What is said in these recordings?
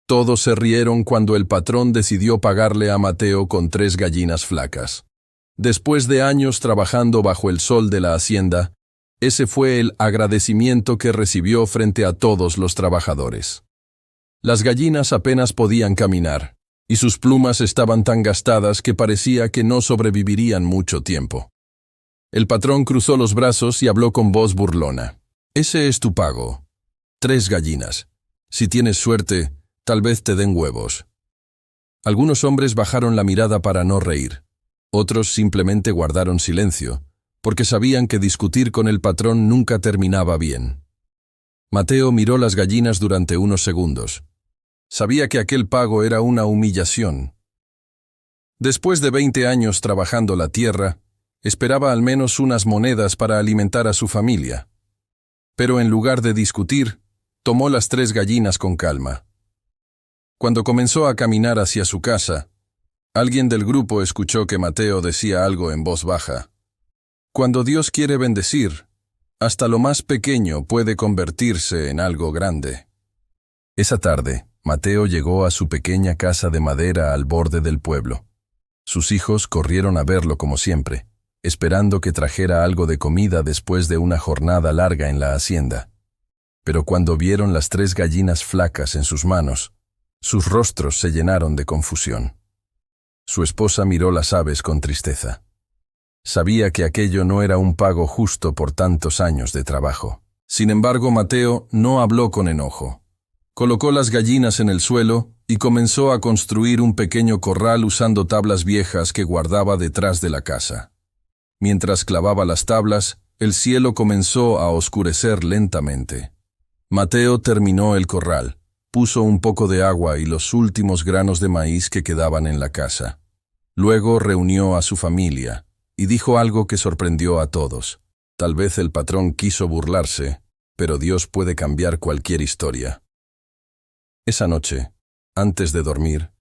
Todos se rieron cuando el patrón decidió pagarle a Mateo con 3 gallinas flacas. Después de años trabajando bajo el sol de la hacienda, ese fue el agradecimiento que recibió frente a todos los trabajadores. Las gallinas apenas podían caminar, y sus plumas estaban tan gastadas que parecía que no sobrevivirían mucho tiempo. El patrón cruzó los brazos y habló con voz burlona. «Ese es tu pago. 3 gallinas. Si tienes suerte, tal vez te den huevos». Algunos hombres bajaron la mirada para no reír. Otros simplemente guardaron silencio, porque sabían que discutir con el patrón nunca terminaba bien. Mateo miró las gallinas durante unos segundos. Sabía que aquel pago era una humillación. Después de 20 años trabajando la tierra, esperaba al menos unas monedas para alimentar a su familia. Pero en lugar de discutir, tomó las 3 gallinas con calma. Cuando comenzó a caminar hacia su casa, alguien del grupo escuchó que Mateo decía algo en voz baja. Cuando Dios quiere bendecir, hasta lo más pequeño puede convertirse en algo grande. Esa tarde, Mateo llegó a su pequeña casa de madera al borde del pueblo. Sus hijos corrieron a verlo como siempre, esperando que trajera algo de comida después de una jornada larga en la hacienda. Pero cuando vieron las 3 gallinas flacas en sus manos, sus rostros se llenaron de confusión. Su esposa miró las aves con tristeza. Sabía que aquello no era un pago justo por tantos años de trabajo. Sin embargo, Mateo no habló con enojo. Colocó las gallinas en el suelo y comenzó a construir un pequeño corral usando tablas viejas que guardaba detrás de la casa. Mientras clavaba las tablas, el cielo comenzó a oscurecer lentamente. Mateo terminó el corral, puso un poco de agua y los últimos granos de maíz que quedaban en la casa. Luego reunió a su familia y dijo algo que sorprendió a todos. Tal vez el patrón quiso burlarse, pero Dios puede cambiar cualquier historia. Esa noche, antes de dormir,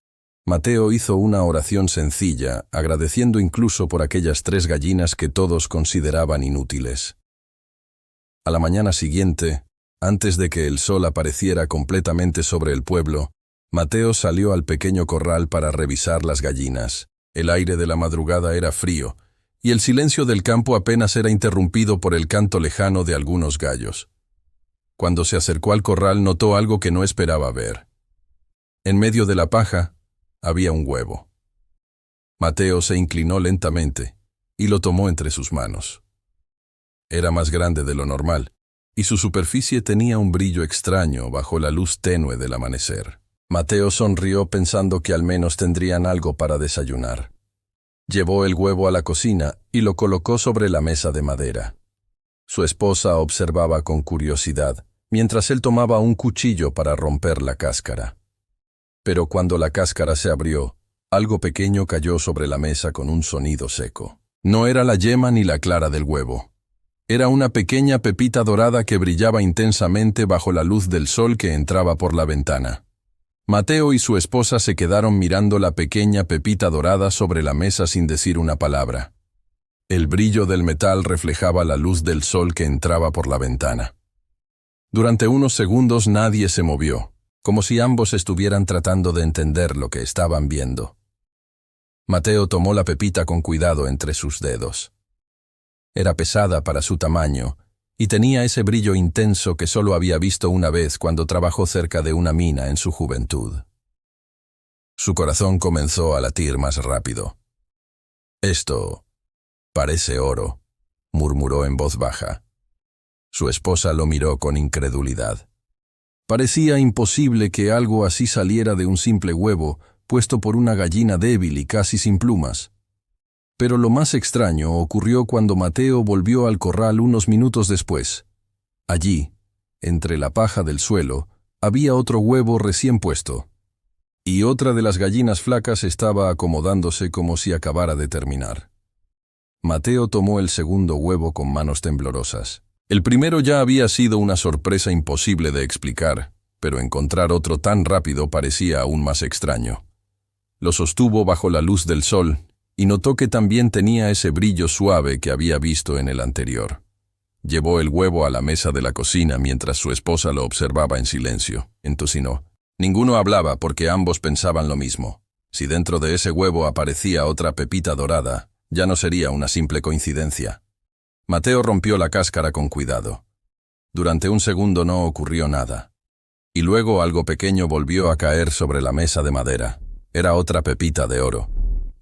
Mateo hizo una oración sencilla, agradeciendo incluso por aquellas 3 gallinas que todos consideraban inútiles. A la mañana siguiente, antes de que el sol apareciera completamente sobre el pueblo, Mateo salió al pequeño corral para revisar las gallinas. El aire de la madrugada era frío, y el silencio del campo apenas era interrumpido por el canto lejano de algunos gallos. Cuando se acercó al corral notó algo que no esperaba ver. En medio de la paja había un huevo. Mateo se inclinó lentamente y lo tomó entre sus manos. Era más grande de lo normal, y su superficie tenía un brillo extraño bajo la luz tenue del amanecer. Mateo sonrió pensando que al menos tendrían algo para desayunar. Llevó el huevo a la cocina y lo colocó sobre la mesa de madera. Su esposa observaba con curiosidad, mientras él tomaba un cuchillo para romper la cáscara. Pero cuando la cáscara se abrió, algo pequeño cayó sobre la mesa con un sonido seco. No era la yema ni la clara del huevo. Era una pequeña pepita dorada que brillaba intensamente bajo la luz del sol que entraba por la ventana. Mateo y su esposa se quedaron mirando la pequeña pepita dorada sobre la mesa sin decir una palabra. El brillo del metal reflejaba la luz del sol que entraba por la ventana. Durante unos segundos nadie se movió, como si ambos estuvieran tratando de entender lo que estaban viendo. Mateo tomó la pepita con cuidado entre sus dedos. Era pesada para su tamaño y tenía ese brillo intenso que solo había visto una vez cuando trabajó cerca de una mina en su juventud. Su corazón comenzó a latir más rápido. «Esto parece oro», murmuró en voz baja. Su esposa lo miró con incredulidad. Parecía imposible que algo así saliera de un simple huevo, puesto por una gallina débil y casi sin plumas. Pero lo más extraño ocurrió cuando Mateo volvió al corral unos minutos después. Allí, entre la paja del suelo, había otro huevo recién puesto. Y otra de las gallinas flacas estaba acomodándose como si acabara de terminar. Mateo tomó el segundo huevo con manos temblorosas. El primero ya había sido una sorpresa imposible de explicar, pero encontrar otro tan rápido parecía aún más extraño. Lo sostuvo bajo la luz del sol y notó que también tenía ese brillo suave que había visto en el anterior. Llevó el huevo a la mesa de la cocina mientras su esposa lo observaba en silencio. Entocinó. Ninguno hablaba porque ambos pensaban lo mismo. Si dentro de ese huevo aparecía otra pepita dorada, ya no sería una simple coincidencia. Mateo rompió la cáscara con cuidado. Durante un segundo no ocurrió nada. Y luego algo pequeño volvió a caer sobre la mesa de madera. Era otra pepita de oro.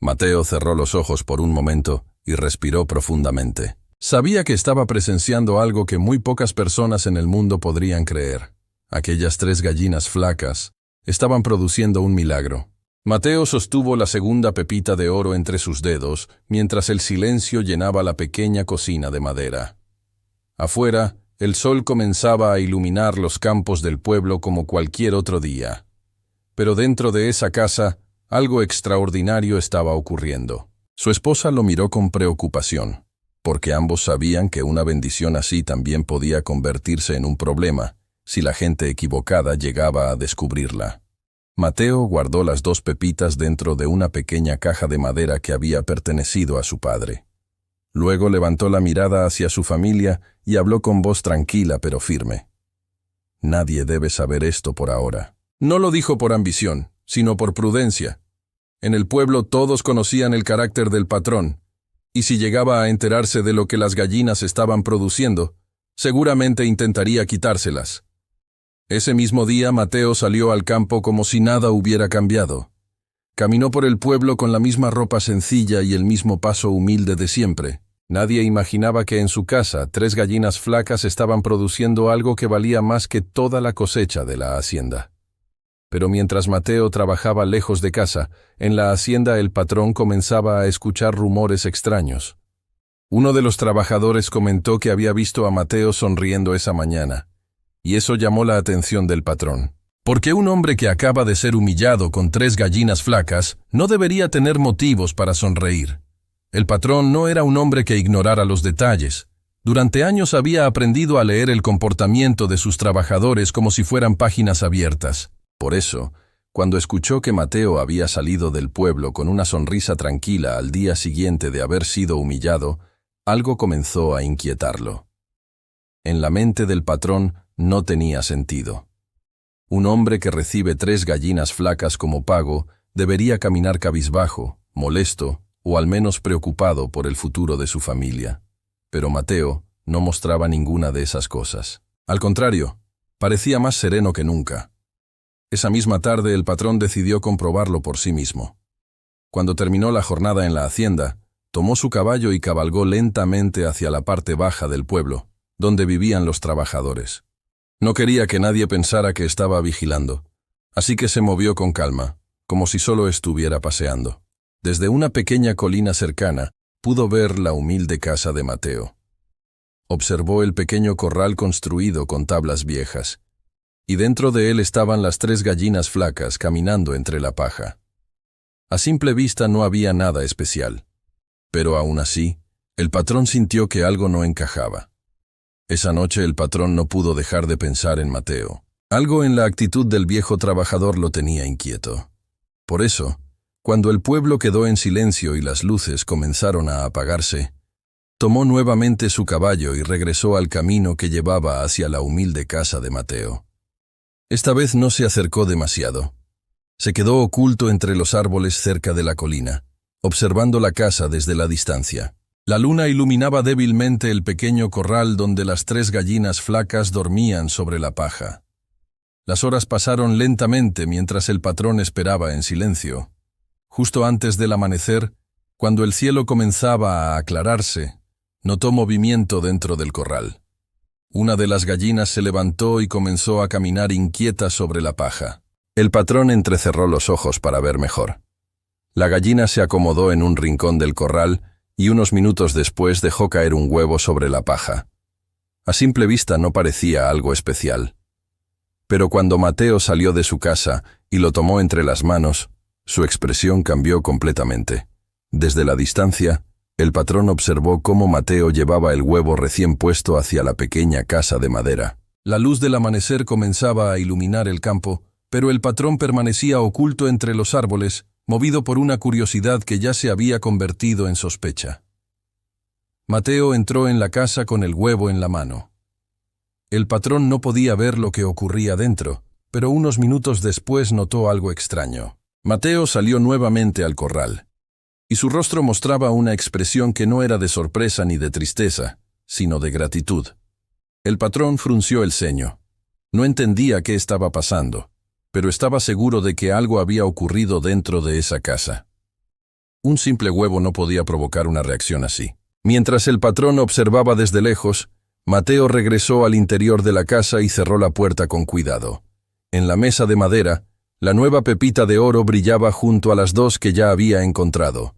Mateo cerró los ojos por un momento y respiró profundamente. Sabía que estaba presenciando algo que muy pocas personas en el mundo podrían creer. Aquellas 3 gallinas flacas estaban produciendo un milagro. Mateo sostuvo la segunda pepita de oro entre sus dedos, mientras el silencio llenaba la pequeña cocina de madera. Afuera, el sol comenzaba a iluminar los campos del pueblo como cualquier otro día. Pero dentro de esa casa, algo extraordinario estaba ocurriendo. Su esposa lo miró con preocupación, porque ambos sabían que una bendición así también podía convertirse en un problema, si la gente equivocada llegaba a descubrirla. Mateo guardó las 2 pepitas dentro de una pequeña caja de madera que había pertenecido a su padre. Luego levantó la mirada hacia su familia y habló con voz tranquila pero firme. Nadie debe saber esto por ahora. No lo dijo por ambición, sino por prudencia. En el pueblo todos conocían el carácter del patrón, y si llegaba a enterarse de lo que las gallinas estaban produciendo, seguramente intentaría quitárselas. Ese mismo día Mateo salió al campo como si nada hubiera cambiado. Caminó por el pueblo con la misma ropa sencilla y el mismo paso humilde de siempre. Nadie imaginaba que en su casa 3 gallinas flacas estaban produciendo algo que valía más que toda la cosecha de la hacienda. Pero mientras Mateo trabajaba lejos de casa, en la hacienda el patrón comenzaba a escuchar rumores extraños. Uno de los trabajadores comentó que había visto a Mateo sonriendo esa mañana, y eso llamó la atención del patrón. Porque un hombre que acaba de ser humillado con 3 gallinas flacas no debería tener motivos para sonreír. El patrón no era un hombre que ignorara los detalles. Durante años había aprendido a leer el comportamiento de sus trabajadores como si fueran páginas abiertas. Por eso, cuando escuchó que Mateo había salido del pueblo con una sonrisa tranquila al día siguiente de haber sido humillado, algo comenzó a inquietarlo. En la mente del patrón no tenía sentido. Un hombre que recibe 3 gallinas flacas como pago debería caminar cabizbajo, molesto o al menos preocupado por el futuro de su familia. Pero Mateo no mostraba ninguna de esas cosas. Al contrario, parecía más sereno que nunca. Esa misma tarde el patrón decidió comprobarlo por sí mismo. Cuando terminó la jornada en la hacienda, tomó su caballo y cabalgó lentamente hacia la parte baja del pueblo, donde vivían los trabajadores. No quería que nadie pensara que estaba vigilando, así que se movió con calma, como si solo estuviera paseando. Desde una pequeña colina cercana, pudo ver la humilde casa de Mateo. Observó el pequeño corral construido con tablas viejas, y dentro de él estaban las 3 gallinas flacas caminando entre la paja. A simple vista no había nada especial, pero aún así, el patrón sintió que algo no encajaba. Esa noche el patrón no pudo dejar de pensar en Mateo. Algo en la actitud del viejo trabajador lo tenía inquieto. Por eso, cuando el pueblo quedó en silencio y las luces comenzaron a apagarse, tomó nuevamente su caballo y regresó al camino que llevaba hacia la humilde casa de Mateo. Esta vez no se acercó demasiado. Se quedó oculto entre los árboles cerca de la colina, observando la casa desde la distancia. La luna iluminaba débilmente el pequeño corral donde las 3 gallinas flacas dormían sobre la paja. Las horas pasaron lentamente mientras el patrón esperaba en silencio. Justo antes del amanecer, cuando el cielo comenzaba a aclararse, notó movimiento dentro del corral. Una de las gallinas se levantó y comenzó a caminar inquieta sobre la paja. El patrón entrecerró los ojos para ver mejor. La gallina se acomodó en un rincón del corral y unos minutos después dejó caer un huevo sobre la paja. A simple vista no parecía algo especial. Pero cuando Mateo salió de su casa y lo tomó entre las manos, su expresión cambió completamente. Desde la distancia, el patrón observó cómo Mateo llevaba el huevo recién puesto hacia la pequeña casa de madera. La luz del amanecer comenzaba a iluminar el campo, pero el patrón permanecía oculto entre los árboles, movido por una curiosidad que ya se había convertido en sospecha. Mateo entró en la casa con el huevo en la mano. El patrón no podía ver lo que ocurría dentro, pero unos minutos después notó algo extraño. Mateo salió nuevamente al corral, y su rostro mostraba una expresión que no era de sorpresa ni de tristeza, sino de gratitud. El patrón frunció el ceño. No entendía qué estaba pasando, pero estaba seguro de que algo había ocurrido dentro de esa casa. Un simple huevo no podía provocar una reacción así. Mientras el patrón observaba desde lejos, Mateo regresó al interior de la casa y cerró la puerta con cuidado. En la mesa de madera, la nueva pepita de oro brillaba junto a las dos que ya había encontrado.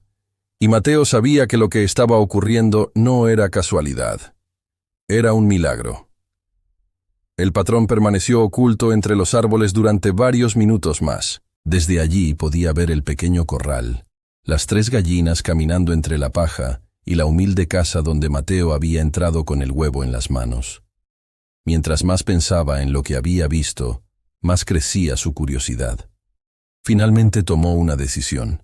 Y Mateo sabía que lo que estaba ocurriendo no era casualidad. Era un milagro. El patrón permaneció oculto entre los árboles durante varios minutos más. Desde allí podía ver el pequeño corral, las 3 gallinas caminando entre la paja y la humilde casa donde Mateo había entrado con el huevo en las manos. Mientras más pensaba en lo que había visto, más crecía su curiosidad. Finalmente tomó una decisión.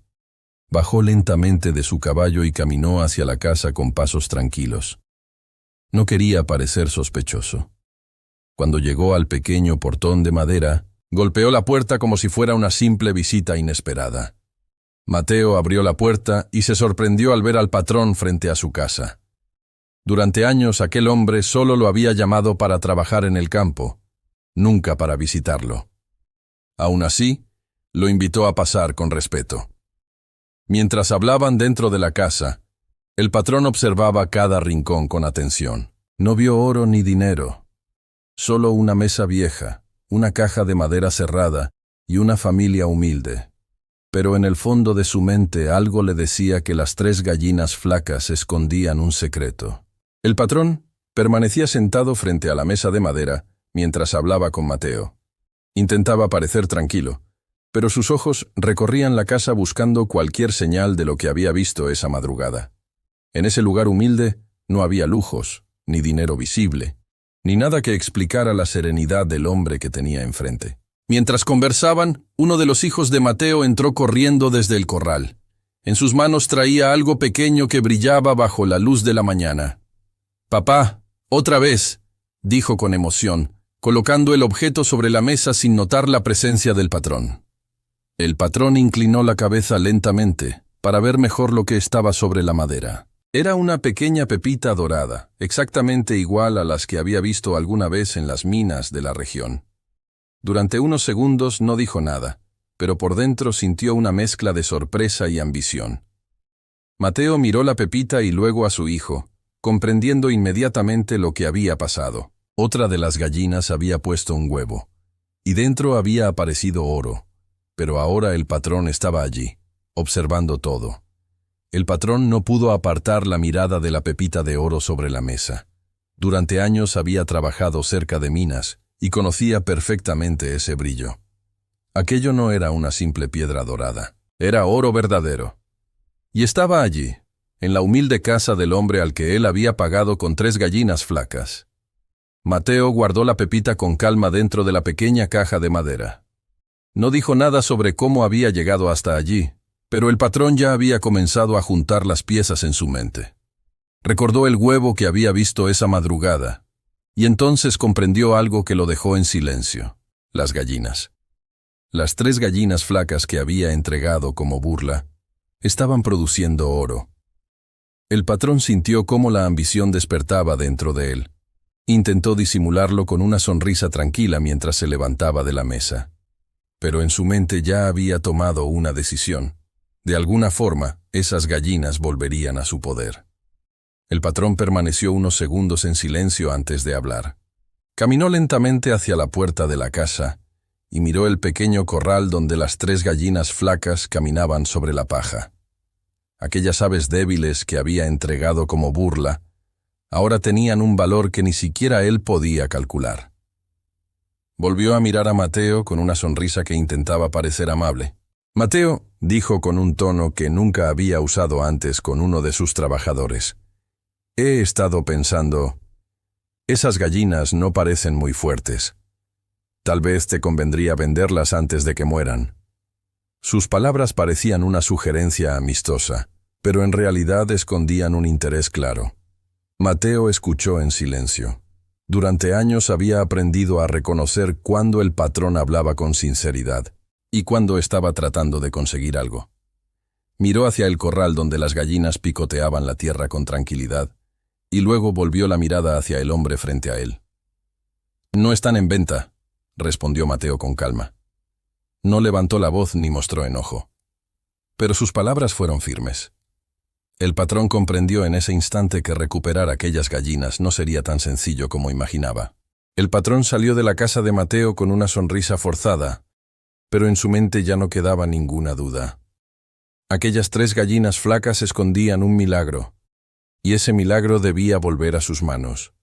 Bajó lentamente de su caballo y caminó hacia la casa con pasos tranquilos. No quería parecer sospechoso. Cuando llegó al pequeño portón de madera, golpeó la puerta como si fuera una simple visita inesperada. Mateo abrió la puerta y se sorprendió al ver al patrón frente a su casa. Durante años aquel hombre solo lo había llamado para trabajar en el campo, nunca para visitarlo. Aún así, lo invitó a pasar con respeto. Mientras hablaban dentro de la casa, el patrón observaba cada rincón con atención. No vio oro ni dinero. Solo una mesa vieja, una caja de madera cerrada y una familia humilde. Pero en el fondo de su mente algo le decía que las 3 gallinas flacas escondían un secreto. El patrón permanecía sentado frente a la mesa de madera mientras hablaba con Mateo. Intentaba parecer tranquilo, pero sus ojos recorrían la casa buscando cualquier señal de lo que había visto esa madrugada. En ese lugar humilde no había lujos, ni dinero visible, ni nada que explicara la serenidad del hombre que tenía enfrente. Mientras conversaban, uno de los hijos de Mateo entró corriendo desde el corral. En sus manos traía algo pequeño que brillaba bajo la luz de la mañana. «Papá, otra vez», dijo con emoción, colocando el objeto sobre la mesa sin notar la presencia del patrón. El patrón inclinó la cabeza lentamente para ver mejor lo que estaba sobre la madera. Era una pequeña pepita dorada, exactamente igual a las que había visto alguna vez en las minas de la región. Durante unos segundos no dijo nada, pero por dentro sintió una mezcla de sorpresa y ambición. Mateo miró la pepita y luego a su hijo, comprendiendo inmediatamente lo que había pasado. Otra de las gallinas había puesto un huevo, y dentro había aparecido oro, pero ahora el patrón estaba allí, observando todo. El patrón no pudo apartar la mirada de la pepita de oro sobre la mesa. Durante años había trabajado cerca de minas y conocía perfectamente ese brillo. Aquello no era una simple piedra dorada, era oro verdadero. Y estaba allí, en la humilde casa del hombre al que él había pagado con 3 gallinas flacas. Mateo guardó la pepita con calma dentro de la pequeña caja de madera. No dijo nada sobre cómo había llegado hasta allí, pero el patrón ya había comenzado a juntar las piezas en su mente. Recordó el huevo que había visto esa madrugada, y entonces comprendió algo que lo dejó en silencio: las gallinas. Las 3 gallinas flacas que había entregado como burla estaban produciendo oro. El patrón sintió cómo la ambición despertaba dentro de él. Intentó disimularlo con una sonrisa tranquila mientras se levantaba de la mesa. Pero en su mente ya había tomado una decisión. De alguna forma, esas gallinas volverían a su poder. El patrón permaneció unos segundos en silencio antes de hablar. Caminó lentamente hacia la puerta de la casa y miró el pequeño corral donde las 3 gallinas flacas caminaban sobre la paja. Aquellas aves débiles que había entregado como burla, ahora tenían un valor que ni siquiera él podía calcular. Volvió a mirar a Mateo con una sonrisa que intentaba parecer amable. «Mateo», dijo con un tono que nunca había usado antes con uno de sus trabajadores, «he estado pensando, esas gallinas no parecen muy fuertes. Tal vez te convendría venderlas antes de que mueran». Sus palabras parecían una sugerencia amistosa, pero en realidad escondían un interés claro. Mateo escuchó en silencio. Durante años había aprendido a reconocer cuándo el patrón hablaba con sinceridad y cuándo estaba tratando de conseguir algo. Miró hacia el corral donde las gallinas picoteaban la tierra con tranquilidad y luego volvió la mirada hacia el hombre frente a él. «No están en venta», respondió Mateo con calma. No levantó la voz ni mostró enojo. Pero sus palabras fueron firmes. El patrón comprendió en ese instante que recuperar aquellas gallinas no sería tan sencillo como imaginaba. El patrón salió de la casa de Mateo con una sonrisa forzada, pero en su mente ya no quedaba ninguna duda. Aquellas 3 gallinas flacas escondían un milagro, y ese milagro debía volver a sus manos.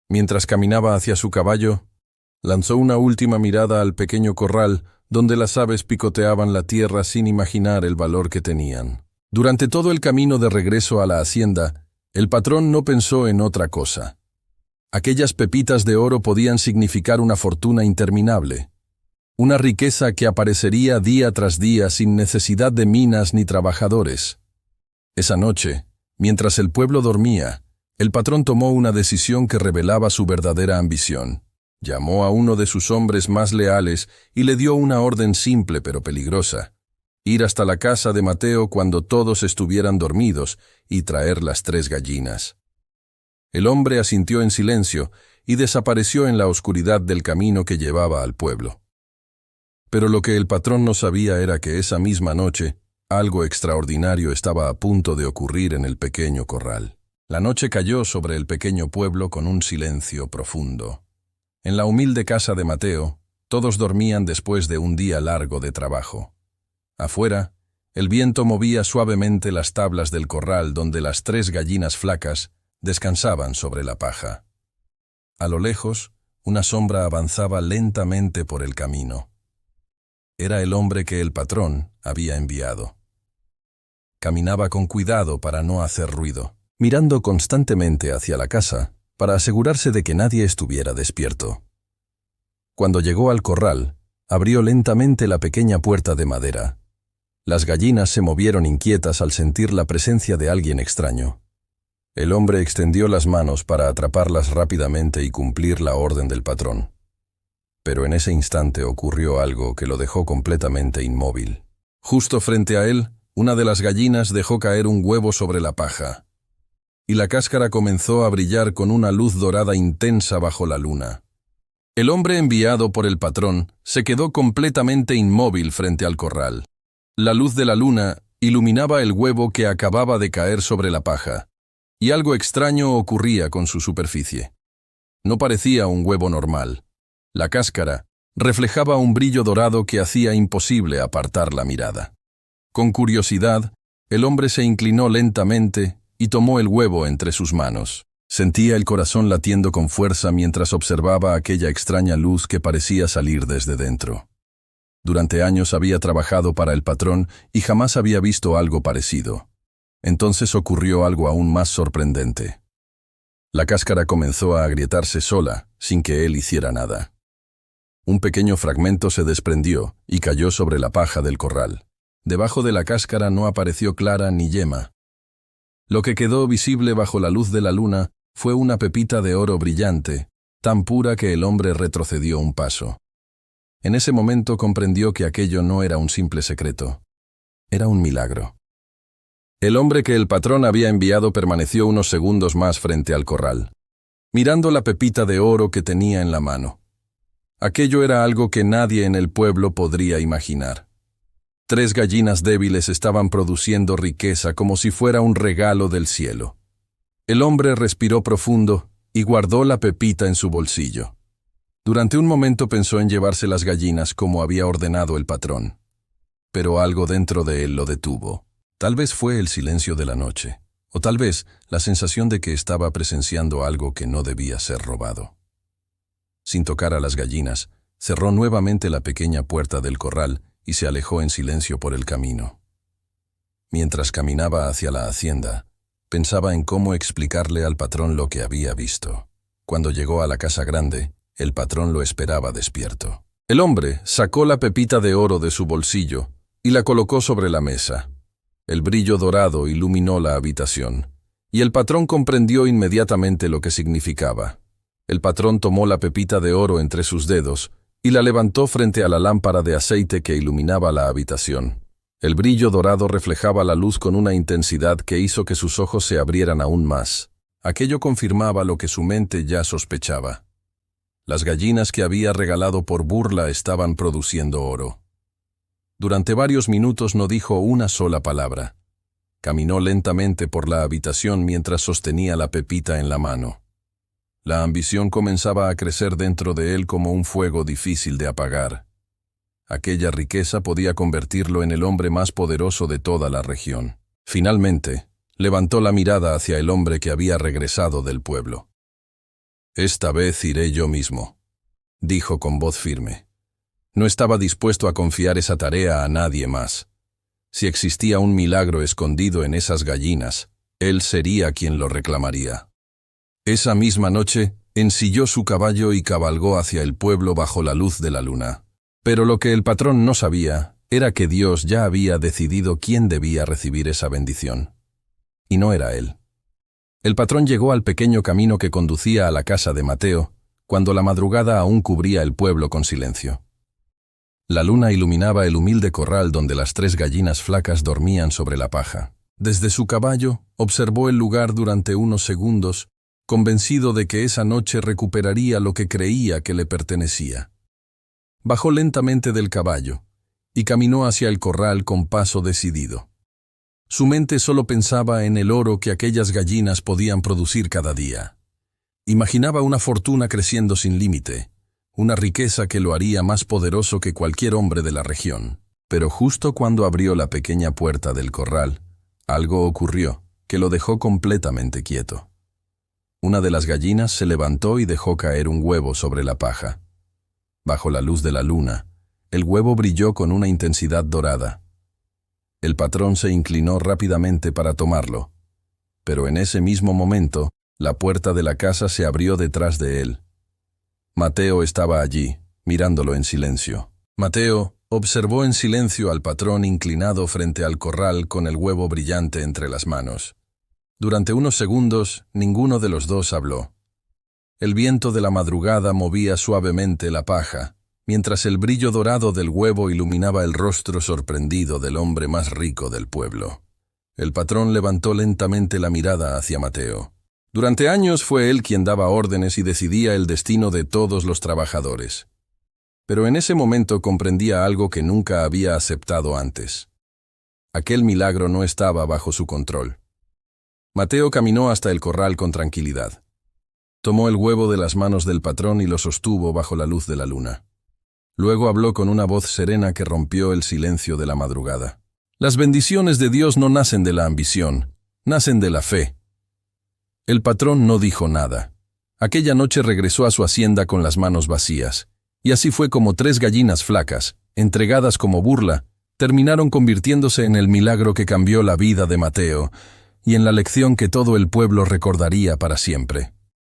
Mientras caminaba hacia su caballo, lanzó una última mirada al pequeño corral donde las aves picoteaban la tierra sin imaginar el valor que tenían. Durante todo el camino de regreso a la hacienda, el patrón no pensó en otra cosa. Aquellas pepitas de oro podían significar una fortuna interminable, una riqueza que aparecería día tras día sin necesidad de minas ni trabajadores. Esa noche, mientras el pueblo dormía, el patrón tomó una decisión que revelaba su verdadera ambición. Llamó a uno de sus hombres más leales y le dio una orden simple pero peligrosa: ir hasta la casa de Mateo cuando todos estuvieran dormidos y traer las 3 gallinas. El hombre asintió en silencio y desapareció en la oscuridad del camino que llevaba al pueblo. Pero lo que el patrón no sabía era que esa misma noche algo extraordinario estaba a punto de ocurrir en el pequeño corral. La noche cayó sobre el pequeño pueblo con un silencio profundo. En la humilde casa de Mateo, todos dormían después de un día largo de trabajo. Afuera, el viento movía suavemente las tablas del corral donde las 3 gallinas flacas descansaban sobre la paja. A lo lejos, una sombra avanzaba lentamente por el camino. Era el hombre que el patrón había enviado. Caminaba con cuidado para no hacer ruido, mirando constantemente hacia la casa para asegurarse de que nadie estuviera despierto. Cuando llegó al corral, abrió lentamente la pequeña puerta de madera. Las gallinas se movieron inquietas al sentir la presencia de alguien extraño. El hombre extendió las manos para atraparlas rápidamente y cumplir la orden del patrón. Pero en ese instante ocurrió algo que lo dejó completamente inmóvil. Justo frente a él, una de las gallinas dejó caer un huevo sobre la paja, y la cáscara comenzó a brillar con una luz dorada intensa bajo la luna. El hombre enviado por el patrón se quedó completamente inmóvil frente al corral. La luz de la luna iluminaba el huevo que acababa de caer sobre la paja, y algo extraño ocurría con su superficie. No parecía un huevo normal. La cáscara reflejaba un brillo dorado que hacía imposible apartar la mirada. Con curiosidad, el hombre se inclinó lentamente y tomó el huevo entre sus manos. Sentía el corazón latiendo con fuerza mientras observaba aquella extraña luz que parecía salir desde dentro. Durante años había trabajado para el patrón y jamás había visto algo parecido. Entonces ocurrió algo aún más sorprendente. La cáscara comenzó a agrietarse sola, sin que él hiciera nada. Un pequeño fragmento se desprendió y cayó sobre la paja del corral. Debajo de la cáscara no apareció clara ni yema. Lo que quedó visible bajo la luz de la luna fue una pepita de oro brillante, tan pura que el hombre retrocedió un paso. En ese momento comprendió que aquello no era un simple secreto. Era un milagro. El hombre que el patrón había enviado permaneció unos segundos más frente al corral, mirando la pepita de oro que tenía en la mano. Aquello era algo que nadie en el pueblo podría imaginar. 3 gallinas débiles estaban produciendo riqueza como si fuera un regalo del cielo. El hombre respiró profundo y guardó la pepita en su bolsillo. Durante un momento pensó en llevarse las gallinas como había ordenado el patrón. Pero algo dentro de él lo detuvo. Tal vez fue el silencio de la noche, o tal vez la sensación de que estaba presenciando algo que no debía ser robado. Sin tocar a las gallinas, cerró nuevamente la pequeña puerta del corral y se alejó en silencio por el camino. Mientras caminaba hacia la hacienda, pensaba en cómo explicarle al patrón lo que había visto. Cuando llegó a la casa grande, el patrón lo esperaba despierto. El hombre sacó la pepita de oro de su bolsillo y la colocó sobre la mesa. El brillo dorado iluminó la habitación, y el patrón comprendió inmediatamente lo que significaba. El patrón tomó la pepita de oro entre sus dedos y la levantó frente a la lámpara de aceite que iluminaba la habitación. El brillo dorado reflejaba la luz con una intensidad que hizo que sus ojos se abrieran aún más. Aquello confirmaba lo que su mente ya sospechaba. Las gallinas que había regalado por burla estaban produciendo oro. Durante varios minutos no dijo una sola palabra. Caminó lentamente por la habitación mientras sostenía la pepita en la mano. La ambición comenzaba a crecer dentro de él como un fuego difícil de apagar. Aquella riqueza podía convertirlo en el hombre más poderoso de toda la región. Finalmente, levantó la mirada hacia el hombre que había regresado del pueblo. «Esta vez iré yo mismo», dijo con voz firme. No estaba dispuesto a confiar esa tarea a nadie más. Si existía un milagro escondido en esas gallinas, él sería quien lo reclamaría. Esa misma noche, ensilló su caballo y cabalgó hacia el pueblo bajo la luz de la luna. Pero lo que el patrón no sabía era que Dios ya había decidido quién debía recibir esa bendición. Y no era él. El patrón llegó al pequeño camino que conducía a la casa de Mateo, cuando la madrugada aún cubría el pueblo con silencio. La luna iluminaba el humilde corral donde las 3 gallinas flacas dormían sobre la paja. Desde su caballo, observó el lugar durante unos segundos, convencido de que esa noche recuperaría lo que creía que le pertenecía. Bajó lentamente del caballo y caminó hacia el corral con paso decidido. Su mente solo pensaba en el oro que aquellas gallinas podían producir cada día. Imaginaba una fortuna creciendo sin límite, una riqueza que lo haría más poderoso que cualquier hombre de la región. Pero justo cuando abrió la pequeña puerta del corral, algo ocurrió que lo dejó completamente quieto. Una de las gallinas se levantó y dejó caer un huevo sobre la paja. Bajo la luz de la luna, el huevo brilló con una intensidad dorada. El patrón se inclinó rápidamente para tomarlo, pero en ese mismo momento, la puerta de la casa se abrió detrás de él. Mateo estaba allí, mirándolo en silencio. Mateo observó en silencio al patrón inclinado frente al corral con el huevo brillante entre las manos. Durante unos segundos, ninguno de los dos habló. El viento de la madrugada movía suavemente la paja, mientras el brillo dorado del huevo iluminaba el rostro sorprendido del hombre más rico del pueblo. El patrón levantó lentamente la mirada hacia Mateo. Durante años fue él quien daba órdenes y decidía el destino de todos los trabajadores. Pero en ese momento comprendía algo que nunca había aceptado antes. Aquel milagro no estaba bajo su control. Mateo caminó hasta el corral con tranquilidad. Tomó el huevo de las manos del patrón y lo sostuvo bajo la luz de la luna. Luego habló con una voz serena que rompió el silencio de la madrugada. Las bendiciones de Dios no nacen de la ambición, nacen de la fe. El patrón no dijo nada. Aquella noche regresó a su hacienda con las manos vacías, y así fue como 3 gallinas flacas, entregadas como burla, terminaron convirtiéndose en el milagro que cambió la vida de Mateo, y en la lección que todo el pueblo recordaría para siempre.